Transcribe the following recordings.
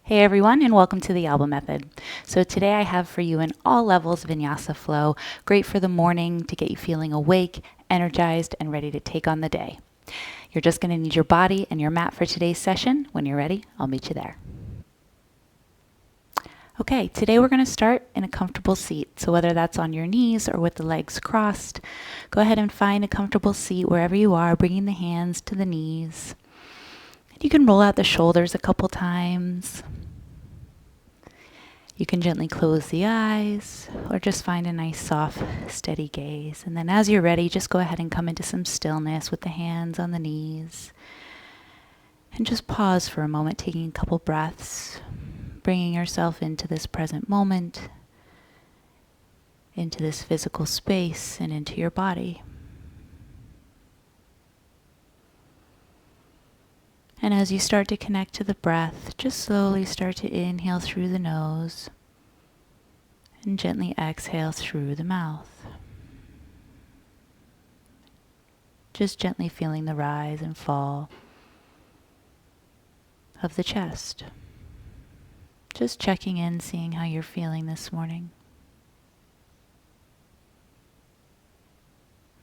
Hey everyone, and welcome to the Alba Method. So today I have for you an all levels vinyasa flow, great for the morning to get you feeling awake, energized, and ready to take on the day. You're just going to need your body and your mat for today's session. When you're ready, I'll meet you there. Okay, today we're going to start in a comfortable seat. So whether that's on your knees or with the legs crossed, go ahead and find a comfortable seat wherever you are, bringing the hands to the knees. You can roll out the shoulders a couple times. You can gently close the eyes or just find a nice soft, steady gaze. And then as you're ready, just go ahead and come into some stillness with the hands on the knees. And just pause for a moment, taking a couple breaths, bringing yourself into this present moment, into this physical space, and into your body. And as you start to connect to the breath, just slowly start to inhale through the nose and gently exhale through the mouth. Just gently feeling the rise and fall of the chest. Just checking in, seeing how you're feeling this morning.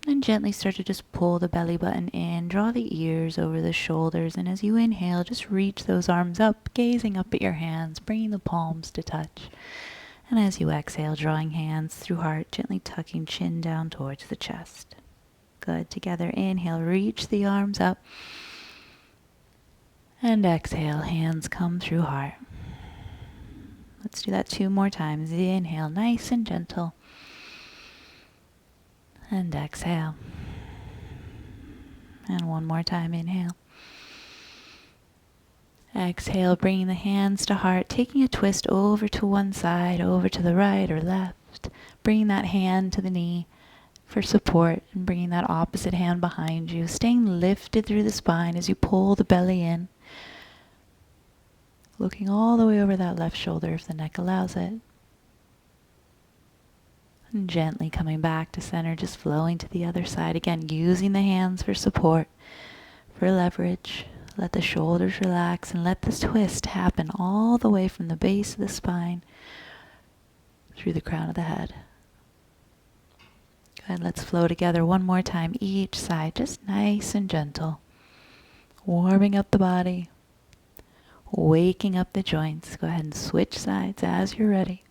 And gently start to just pull the belly button in, draw the ears over the shoulders, and as you inhale, just reach those arms up, gazing up at your hands, bringing the palms to touch. And as you exhale, drawing hands through heart, gently tucking chin down towards the chest. Good. Together, inhale, reach the arms up. And exhale, hands come through heart. Let's do that 2 more times. Inhale, nice and gentle. And exhale. And 1 more time, inhale. Exhale, bringing the hands to heart, taking a twist over to one side, over to the right or left. Bringing that hand to the knee for support and bringing that opposite hand behind you. Staying lifted through the spine as you pull the belly in. Looking all the way over that left shoulder if the neck allows it. And gently coming back to center, just flowing to the other side. Again, using the hands for support, for leverage. Let the shoulders relax and let this twist happen all the way from the base of the spine through the crown of the head. Good, let's flow together 1 more time, each side, just nice and gentle. Warming up the body, waking up the joints. Go ahead and switch sides as you're ready.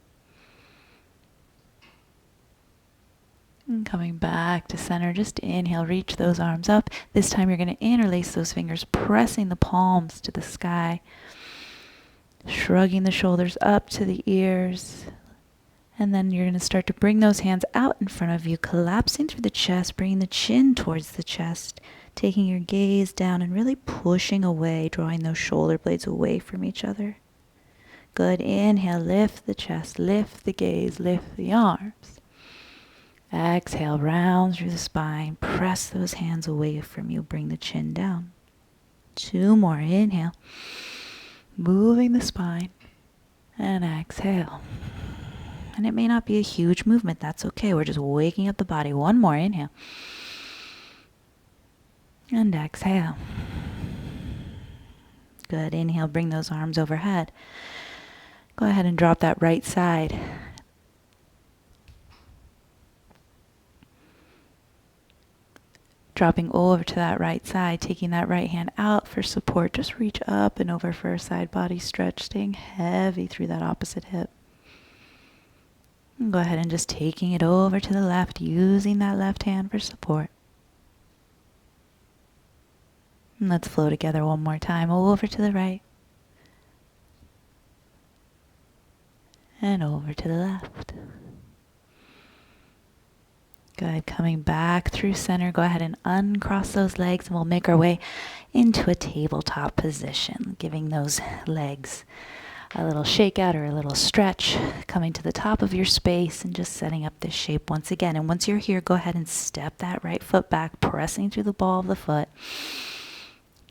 And coming back to center, just inhale, reach those arms up. This time you're going to interlace those fingers, pressing the palms to the sky. Shrugging the shoulders up to the ears. And then you're going to start to bring those hands out in front of you, collapsing through the chest, bringing the chin towards the chest, taking your gaze down and really pushing away, drawing those shoulder blades away from each other. Good. Inhale, lift the chest, lift the gaze, lift the arms. Exhale, round through the spine. Press those hands away from you. Bring the chin down. 2 more. Inhale. Moving the spine. And exhale. And it may not be a huge movement. That's okay. We're just waking up the body. 1 more. Inhale. And exhale. Good. Inhale. Bring those arms overhead. Go ahead and drop that right side. Dropping over to that right side, taking that right hand out for support. Just reach up and over for a side body stretch, staying heavy through that opposite hip. And go ahead and just taking it over to the left, using that left hand for support. And let's flow together 1 more time, over to the right. And over to the left. Good. Coming back through center. Go ahead and uncross those legs and we'll make our way into a tabletop position, giving those legs a little shake out or a little stretch, coming to the top of your space and just setting up this shape once again. And once you're here, go ahead and step that right foot back, pressing through the ball of the foot.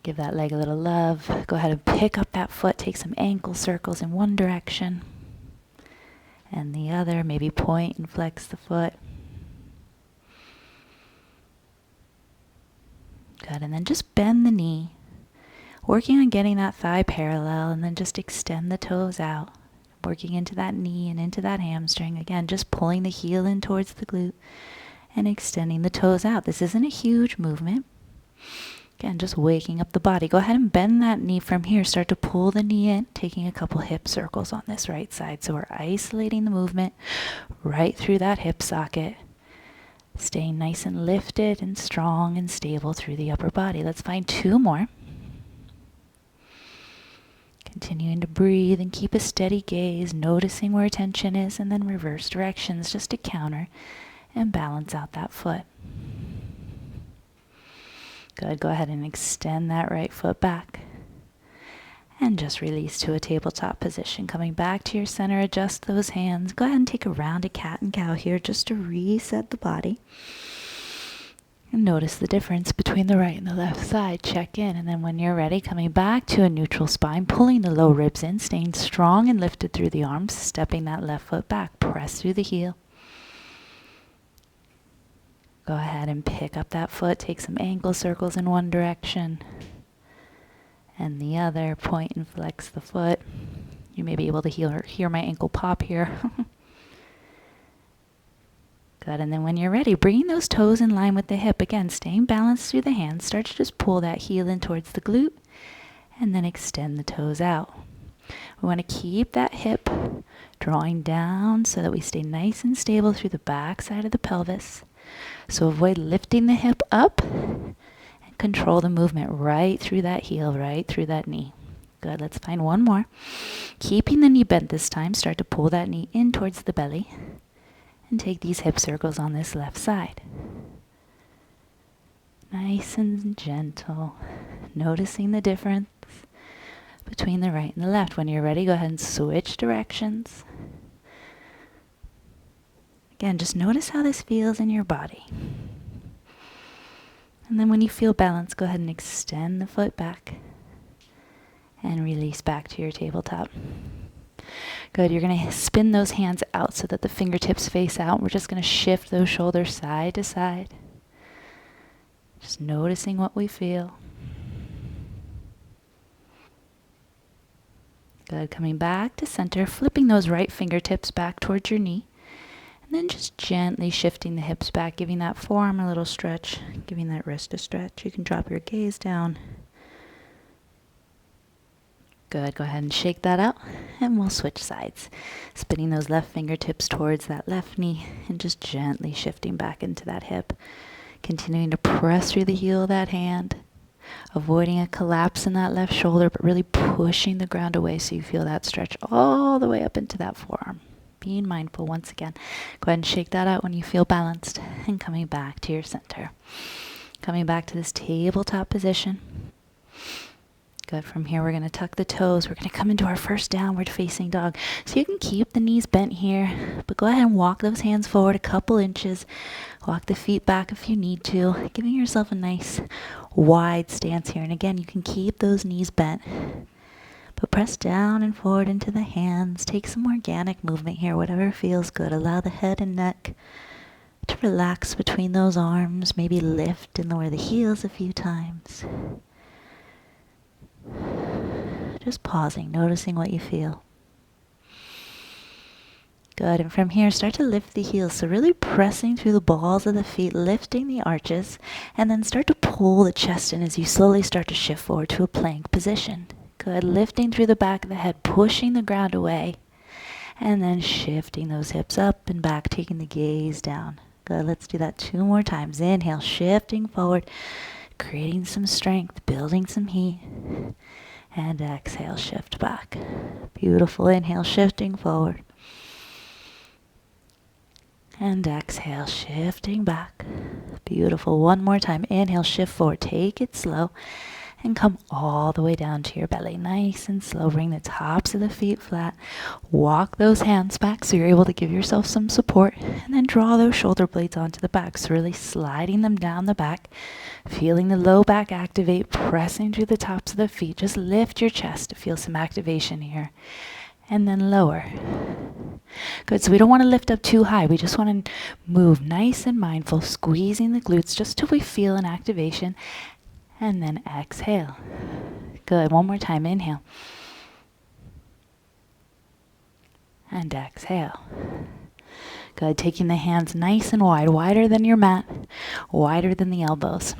Give that leg a little love. Go ahead and pick up that foot, take some ankle circles in one direction and the other. Maybe point and flex the foot. Good, and then just bend the knee. Working on getting that thigh parallel, and then just extend the toes out. Working into that knee and into that hamstring. Again, just pulling the heel in towards the glute and extending the toes out. This isn't a huge movement. Again, just waking up the body. Go ahead and bend that knee from here. Start to pull the knee in, taking a couple hip circles on this right side. So we're isolating the movement right through that hip socket. Staying nice and lifted and strong and stable through the upper body. Let's find 2 more. Continuing to breathe and keep a steady gaze, noticing where attention is, and then reverse directions just to counter and balance out that foot. Good. Go ahead and extend that right foot back. And just release to a tabletop position. Coming back to your center, adjust those hands. Go ahead and take a rounded cat and cow here just to reset the body. And notice the difference between the right and the left side. Check in. And then when you're ready, coming back to a neutral spine, pulling the low ribs in, staying strong and lifted through the arms, stepping that left foot back. Press through the heel. Go ahead and pick up that foot. Take some ankle circles in one direction and the other. Point and flex the foot. You may be able to hear my ankle pop here. Good. And then when you're ready, bringing those toes in line with the hip. Again, staying balanced through the hands. Start to just pull that heel in towards the glute and then extend the toes out. We want to keep that hip drawing down so that we stay nice and stable through the back side of the pelvis. So avoid lifting the hip up and control the movement right through that heel, right through that knee. Good. Let's find 1 more. Keeping the knee bent this time, start to pull that knee in towards the belly and take these hip circles on this left side. Nice and gentle, noticing the difference between the right and the left. When you're ready, go ahead and switch directions. Again, just notice how this feels in your body. And then when you feel balanced, go ahead and extend the foot back and release back to your tabletop. Good. You're going to spin those hands out so that the fingertips face out. We're just going to shift those shoulders side to side. Just noticing what we feel. Good. Coming back to center, flipping those right fingertips back towards your knee. And then just gently shifting the hips back, giving that forearm a little stretch, giving that wrist a stretch. You can drop your gaze down. Good. Go ahead and shake that out, and we'll switch sides. Spinning those left fingertips towards that left knee and just gently shifting back into that hip. Continuing to press through the heel of that hand, avoiding a collapse in that left shoulder, but really pushing the ground away so you feel that stretch all the way up into that forearm. Being mindful once again. Go ahead and shake that out when you feel balanced and coming back to your center. Coming back to this tabletop position. Good. From here, we're going to tuck the toes. We're going to come into our first downward facing dog. So you can keep the knees bent here, but go ahead and walk those hands forward a couple inches. Walk the feet back if you need to, giving yourself a nice wide stance here. And again, you can keep those knees bent, but press down and forward into the hands. Take some organic movement here, whatever feels good. Allow the head and neck to relax between those arms. Maybe lift and lower the heels a few times. Just pausing, noticing what you feel. Good. And from here, start to lift the heels. So really pressing through the balls of the feet, lifting the arches, and then start to pull the chest in as you slowly start to shift forward to a plank position. Good. Lifting through the back of the head, pushing the ground away, and then shifting those hips up and back, taking the gaze down. Good. Let's do that 2 more times. Inhale, shifting forward, creating some strength, building some heat. And exhale, shift back. Beautiful. Inhale, shifting forward. And exhale, shifting back. Beautiful. 1 more time. Inhale, shift forward. Take it slow. And come all the way down to your belly. Nice and slow. Bring the tops of the feet flat. Walk those hands back so you're able to give yourself some support. And then draw those shoulder blades onto the back. So really sliding them down the back. Feeling the low back activate. Pressing through the tops of the feet. Just lift your chest to feel some activation here. And then lower. Good. So we don't want to lift up too high. We just want to move nice and mindful. Squeezing the glutes just till we feel an activation. And then exhale. Good. One more time. Inhale. And exhale. Good. Taking the hands nice and wide, wider than your mat, wider than the elbows.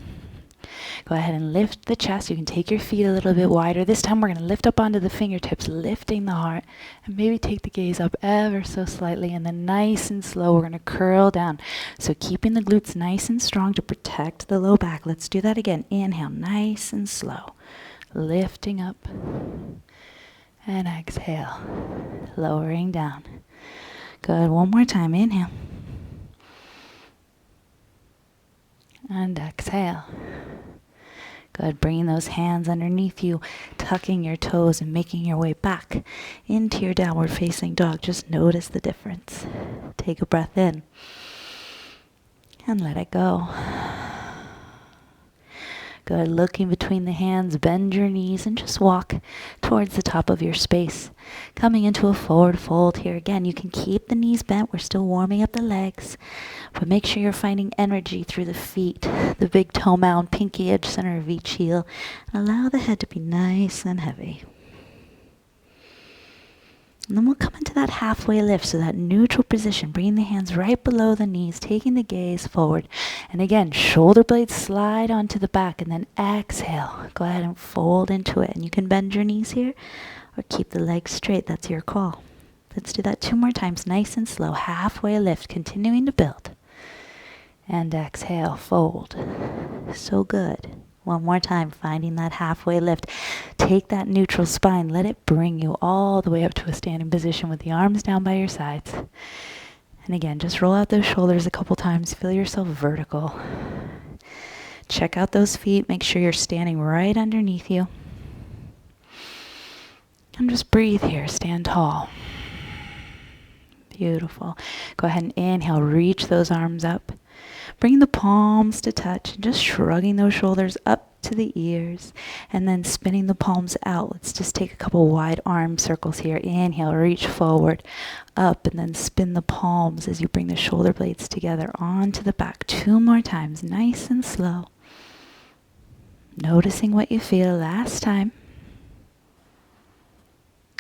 Go ahead and lift the chest. You can take your feet a little bit wider. This time we're going to lift up onto the fingertips, lifting the heart, and maybe take the gaze up ever so slightly, and then nice and slow we're going to curl down. So keeping the glutes nice and strong to protect the low back. Let's do that again. Inhale, nice and slow. Lifting up. And exhale. Lowering down. Good. One more time. Inhale. And exhale. Good. Bringing those hands underneath you, tucking your toes and making your way back into your downward facing dog. Just notice the difference. Take a breath in and let it go. Good. Looking between the hands, bend your knees and just walk towards the top of your space. Coming into a forward fold here. Again, you can keep the knees bent. We're still warming up the legs. But make sure you're finding energy through the feet, the big toe mound, pinky edge, center of each heel. And allow the head to be nice and heavy. And then we'll come into that halfway lift, so that neutral position, bringing the hands right below the knees, taking the gaze forward. And again, shoulder blades slide onto the back, and then exhale. Go ahead and fold into it. And you can bend your knees here or keep the legs straight. That's your call. Let's do that 2 more times, nice and slow. Halfway lift, continuing to build. And exhale, fold. So good. One more time, finding that halfway lift. Take that neutral spine. Let it bring you all the way up to a standing position with the arms down by your sides. And again, just roll out those shoulders a couple times. Feel yourself vertical. Check out those feet. Make sure you're standing right underneath you. And just breathe here. Stand tall. Beautiful. Go ahead and inhale. Reach those arms up. Bring the palms to touch, just shrugging those shoulders up to the ears, and then spinning the palms out. Let's just take a couple wide arm circles here. Inhale, reach forward, up, and then spin the palms as you bring the shoulder blades together onto the back. 2 more times, nice and slow. Noticing what you feel. Last time.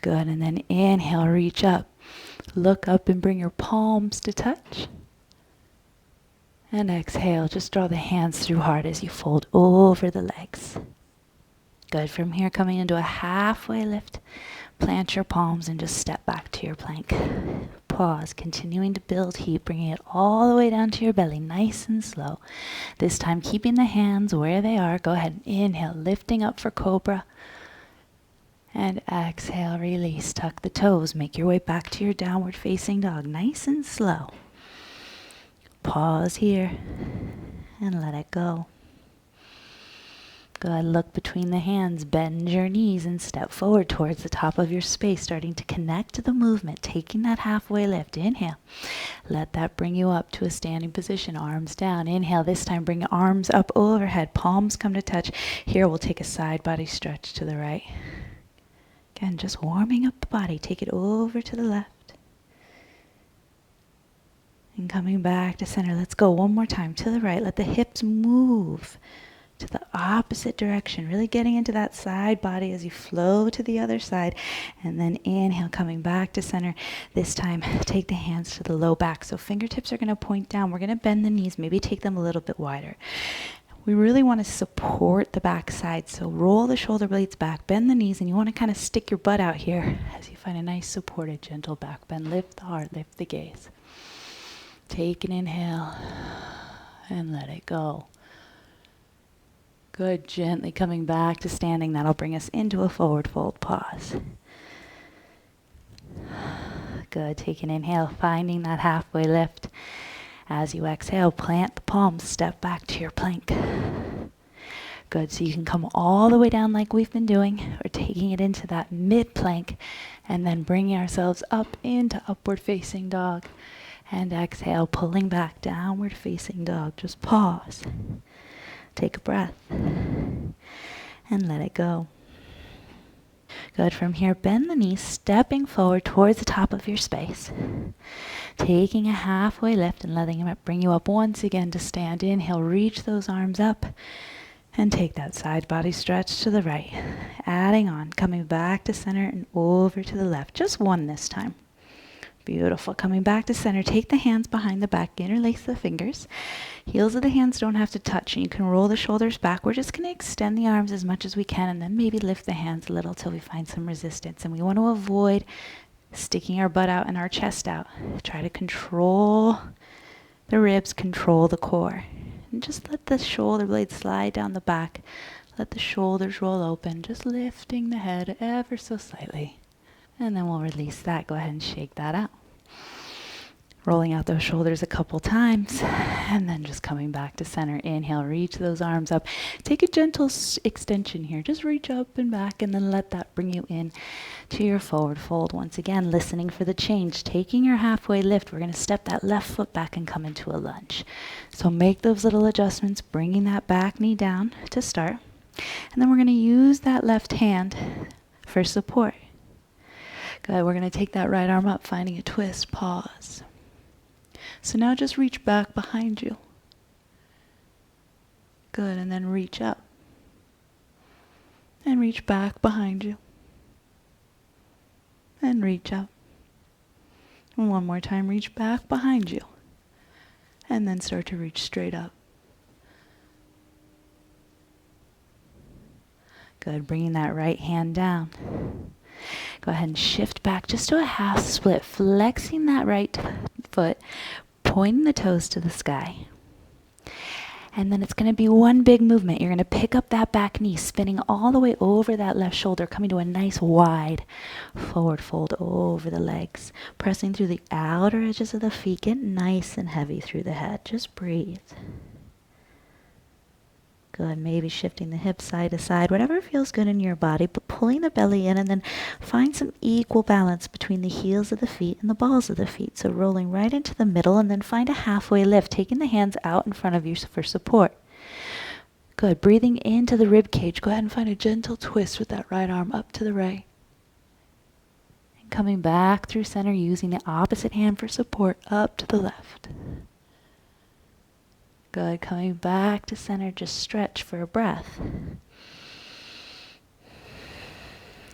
Good, and then inhale, reach up. Look up and bring your palms to touch. And exhale, just draw the hands through heart as you fold over the legs. Good. From here, coming into a halfway lift, plant your palms and just step back to your plank. Pause, continuing to build heat, bringing it all the way down to your belly, nice and slow. This time, keeping the hands where they are. Go ahead and inhale, lifting up for cobra. And exhale, release. Tuck the toes. Make your way back to your downward facing dog, nice and slow. Pause here and let it go. Good. Look between the hands, bend your knees and step forward towards the top of your space, starting to connect to the movement, taking that halfway lift. Inhale. Let that bring you up to a standing position, arms down. Inhale. This time bring arms up overhead, palms come to touch. Here we'll take a side body stretch to the right. Again, just warming up the body. Take it over to the left. And coming back to center. Let's go one more time to the right. Let the hips move to the opposite direction. Really getting into that side body as you flow to the other side. And then inhale, coming back to center. This time, take the hands to the low back. So fingertips are going to point down. We're going to bend the knees. Maybe take them a little bit wider. We really want to support the back side. So roll the shoulder blades back, bend the knees, and you want to kind of stick your butt out here as you find a nice supported, gentle back bend. Lift the heart, lift the gaze. Take an inhale and let it go. Good. Gently coming back to standing. That'll bring us into a forward fold. Pause. Good. Take an inhale, finding that halfway lift. As you exhale, plant the palms, step back to your plank. Good. So you can come all the way down like we've been doing, or taking it into that mid plank, and then bringing ourselves up into upward facing dog. And exhale, pulling back, downward facing dog. Just pause. Take a breath. And let it go. Good. From here, bend the knees, stepping forward towards the top of your space. Taking a halfway lift and letting it bring you up once again to stand. Inhale, reach those arms up. And take that side body stretch to the right. Adding on, coming back to center and over to the left. Just one this time. Beautiful. Coming back to center. Take the hands behind the back. Interlace the fingers. Heels of the hands don't have to touch. And you can roll the shoulders back. We're just going to extend the arms as much as we can. And then maybe lift the hands a little till we find some resistance. And we want to avoid sticking our butt out and our chest out. Try to control the ribs. Control the core. And just let the shoulder blades slide down the back. Let the shoulders roll open. Just lifting the head ever so slightly. And then we'll release that. Go ahead and shake that out. Rolling out those shoulders a couple times. And then just coming back to center. Inhale, reach those arms up. Take a gentle extension here. Just reach up and back and then let that bring you in to your forward fold. Once again, listening for the change. Taking your halfway lift. We're going to step that left foot back and come into a lunge. So make those little adjustments, bringing that back knee down to start. And then we're going to use that left hand for support. Good. We're going to take that right arm up, finding a twist. Pause. So now just reach back behind you. Good. And then reach up. And reach back behind you. And reach up. And one more time, reach back behind you. And then start to reach straight up. Good. Bringing that right hand down. Go ahead and shift back just to a half split, flexing that right foot, pointing the toes to the sky. And then it's going to be one big movement. You're going to pick up that back knee, spinning all the way over that left shoulder, coming to a nice wide forward fold over the legs. Pressing through the outer edges of the feet. Get nice and heavy through the head. Just breathe. Good. Maybe shifting the hips side to side, whatever feels good in your body, but pulling the belly in and then find some equal balance between the heels of the feet and the balls of the feet. So rolling right into the middle and then find a halfway lift, taking the hands out in front of you for support. Good. Breathing into the rib cage. Go ahead and find a gentle twist with that right arm up to the right. And coming back through center, using the opposite hand for support up to the left. Good. Coming back to center, just stretch for a breath.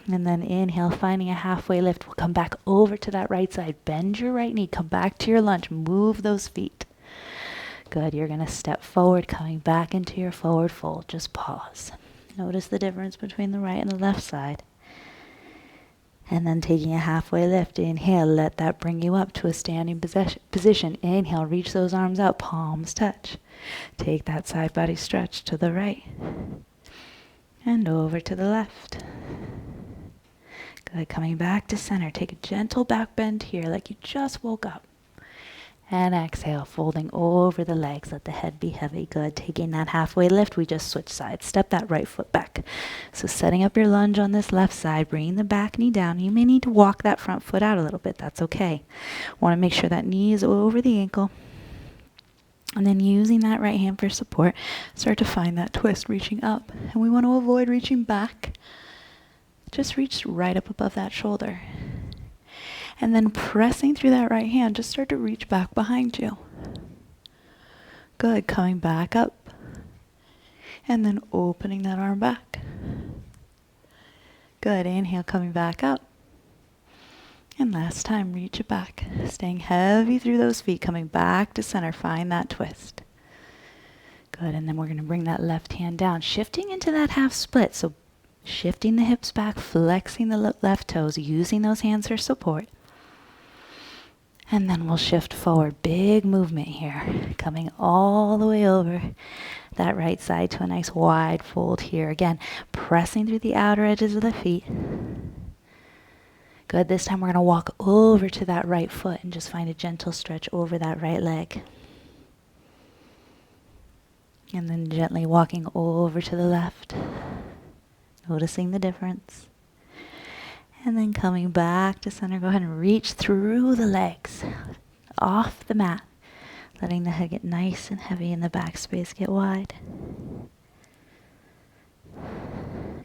And then inhale, finding a halfway lift. We'll come back over to that right side. Bend your right knee. Come back to your lunge. Move those feet. Good. You're going to step forward, coming back into your forward fold. Just pause. Notice the difference between the right and the left side. And then taking a halfway lift. Inhale, let that bring you up to a standing position. Inhale, reach those arms out, palms touch. Take that side body stretch to the right. And over to the left. Good, coming back to center. Take a gentle back bend here like you just woke up. And exhale, folding over the legs. Let the head be heavy. Good. Taking that halfway lift, we just switch sides. Step that right foot back. So setting up your lunge on this left side, bringing the back knee down. You may need to walk that front foot out a little bit. That's okay. Want to make sure that knee is over the ankle. And then using that right hand for support, start to find that twist, reaching up. And we want to avoid reaching back. Just reach right up above that shoulder. And then pressing through that right hand, just start to reach back behind you. Good. Coming back up. And then opening that arm back. Good. Inhale, coming back up. And last time, reach it back. Staying heavy through those feet, coming back to center. Find that twist. Good. And then we're going to bring that left hand down, shifting into that half split. So shifting the hips back, flexing the left toes, using those hands for support. And then we'll shift forward. Big movement here. Coming all the way over that right side to a nice wide fold here. Again, pressing through the outer edges of the feet. Good. This time we're going to walk over to that right foot and just find a gentle stretch over that right leg. And then gently walking over to the left. Noticing the difference. And then coming back to center, go ahead and reach through the legs, off the mat, letting the head get nice and heavy and the back space get wide.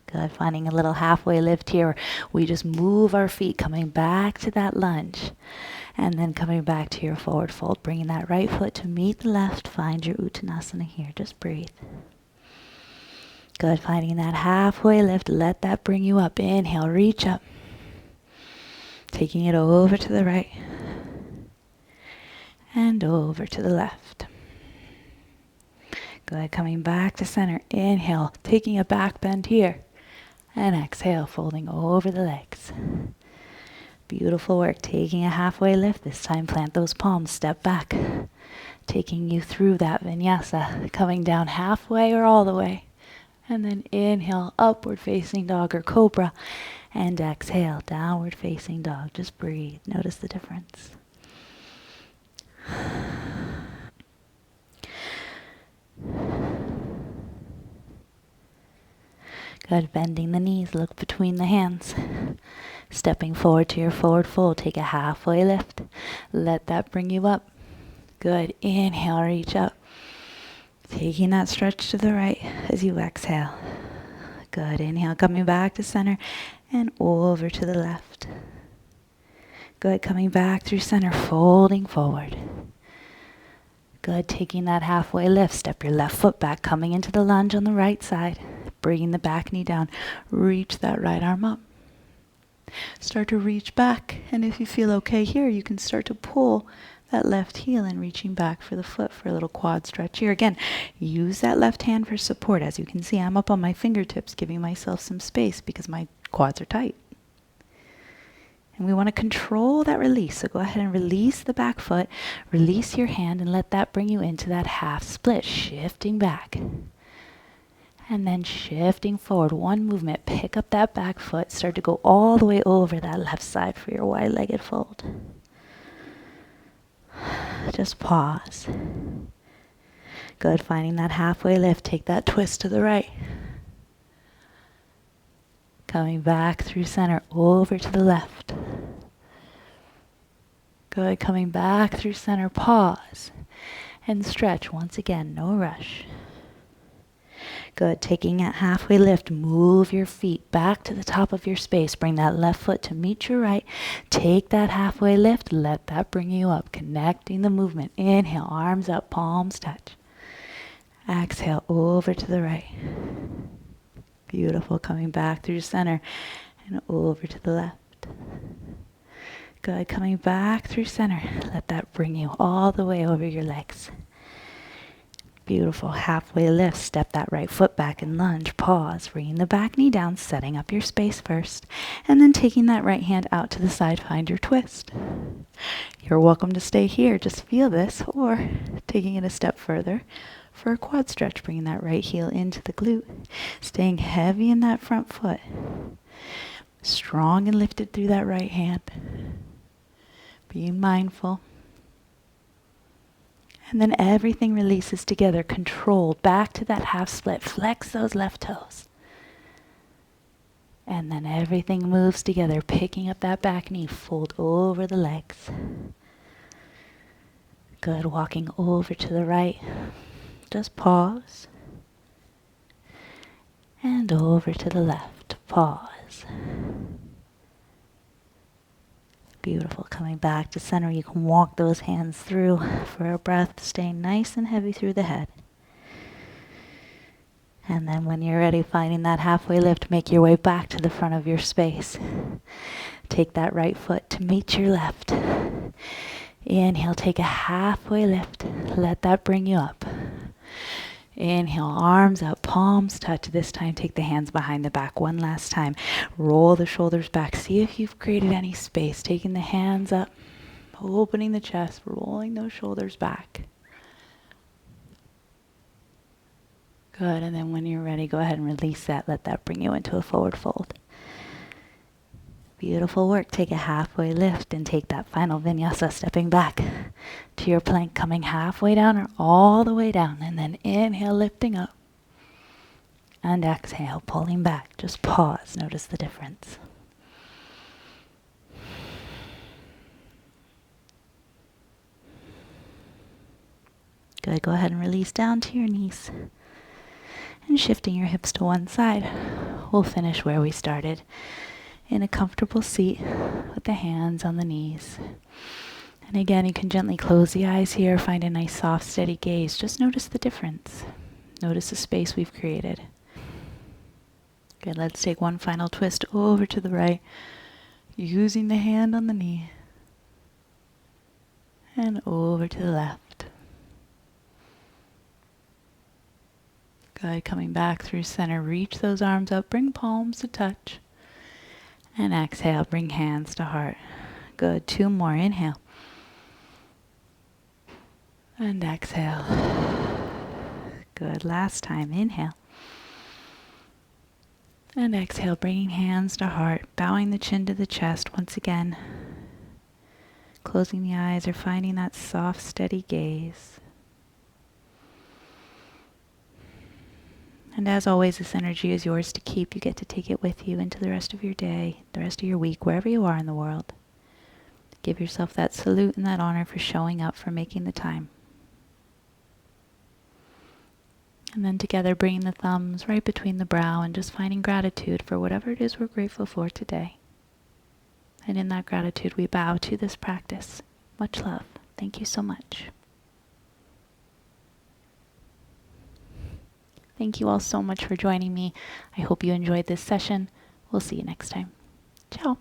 Good, finding a little halfway lift here. We just move our feet, coming back to that lunge, and then coming back to your forward fold, bringing that right foot to meet the left. Find your Uttanasana here. Just breathe. Good, finding that halfway lift. Let that bring you up. Inhale, reach up. Taking it over to the right. And over to the left. Good, coming back to center. Inhale, taking a back bend here. And exhale, folding over the legs. Beautiful work. Taking a halfway lift. This time plant those palms. Step back. Taking you through that vinyasa. Coming down halfway or all the way. And then inhale, upward facing dog or cobra. And exhale, downward facing dog. Just breathe. Notice the difference. Good. Bending the knees. Look between the hands. Stepping forward to your forward fold. Take a halfway lift. Let that bring you up. Good. Inhale, reach up. Taking that stretch to the right as you exhale. Good. Inhale, coming back to center and over to the left. Good. Coming back through center, folding forward. Good. Taking that halfway lift. Step your left foot back, coming into the lunge on the right side. Bringing the back knee down. Reach that right arm up. Start to reach back, and if you feel okay here, you can start to pull that left heel and reaching back for the foot for a little quad stretch here. Again, use that left hand for support. As you can see, I'm up on my fingertips, giving myself some space because my quads are tight. And we want to control that release. So go ahead and release the back foot, release your hand, and let that bring you into that half split, shifting back. And then shifting forward, one movement, pick up that back foot, start to go all the way over that left side for your wide-legged fold. Just pause. Good, finding that halfway lift, take that twist to the right. Coming back through center, over to the left. Good, coming back through center, pause. And stretch once again, no rush. Good, taking that halfway lift, move your feet back to the top of your space. Bring that left foot to meet your right. Take that halfway lift, let that bring you up, connecting the movement. Inhale, arms up, palms touch. Exhale, over to the right. Beautiful, coming back through center and over to the left. Good, coming back through center. Let that bring you all the way over your legs. Beautiful. Halfway lift. Step that right foot back and lunge. Pause. Bringing the back knee down, setting up your space first. And then taking that right hand out to the side, find your twist. You're welcome to stay here. Just feel this. Or taking it a step further for a quad stretch. Bringing that right heel into the glute. Staying heavy in that front foot. Strong and lifted through that right hand. Being mindful. And then everything releases together, controlled, back to that half split. Flex those left toes. And then everything moves together, picking up that back knee, fold over the legs. Good, walking over to the right. Just pause. And over to the left, pause. Beautiful. Coming back to center, you can walk those hands through for a breath, staying nice and heavy through the head. And then when you're ready, finding that halfway lift, make your way back to the front of your space. Take that right foot to meet your left. Inhale, take a halfway lift. Let that bring you up. Inhale, arms up, palms touch. This time, take the hands behind the back one last time. Roll the shoulders back. See if you've created any space. Taking the hands up, opening the chest, rolling those shoulders back. Good, and then when you're ready, go ahead and release that. Let that bring you into a forward fold. Beautiful work. Take a halfway lift and take that final vinyasa, stepping back to your plank, coming halfway down or all the way down. And then inhale, lifting up. And exhale, pulling back. Just pause. Notice the difference. Good. Go ahead and release down to your knees. And shifting your hips to one side, we'll finish where we started. In a comfortable seat with the hands on the knees. And again, you can gently close the eyes here, find a nice soft steady gaze. Just notice the difference. Notice the space we've created. Good, let's take one final twist over to the right, using the hand on the knee. And over to the left. Good, coming back through center, reach those arms up, bring palms to touch. And exhale, bring hands to heart. Good, 2 more, inhale. And exhale. Good, last time, inhale. And exhale, bringing hands to heart, bowing the chin to the chest once again. Closing the eyes or finding that soft, steady gaze. And as always, this energy is yours to keep. You get to take it with you into the rest of your day, the rest of your week, wherever you are in the world. Give yourself that salute and that honor for showing up, for making the time. And then together, bringing the thumbs right between the brow and just finding gratitude for whatever it is we're grateful for today. And in that gratitude, we bow to this practice. Much love. Thank you so much. Thank you all so much for joining me. I hope you enjoyed this session. We'll see you next time. Ciao.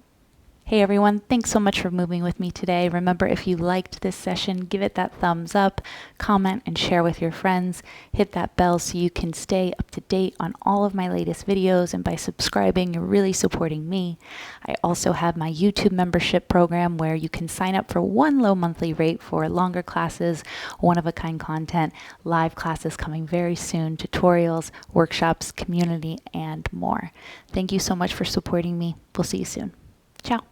Hey everyone, thanks so much for moving with me today. Remember, if you liked this session, give it that thumbs up, comment and share with your friends. Hit that bell so you can stay up to date on all of my latest videos, and by subscribing, you're really supporting me. I also have my YouTube membership program where you can sign up for one low monthly rate for longer classes, one-of-a-kind content, live classes coming very soon, tutorials, workshops, community, and more. Thank you so much for supporting me. We'll see you soon. Ciao.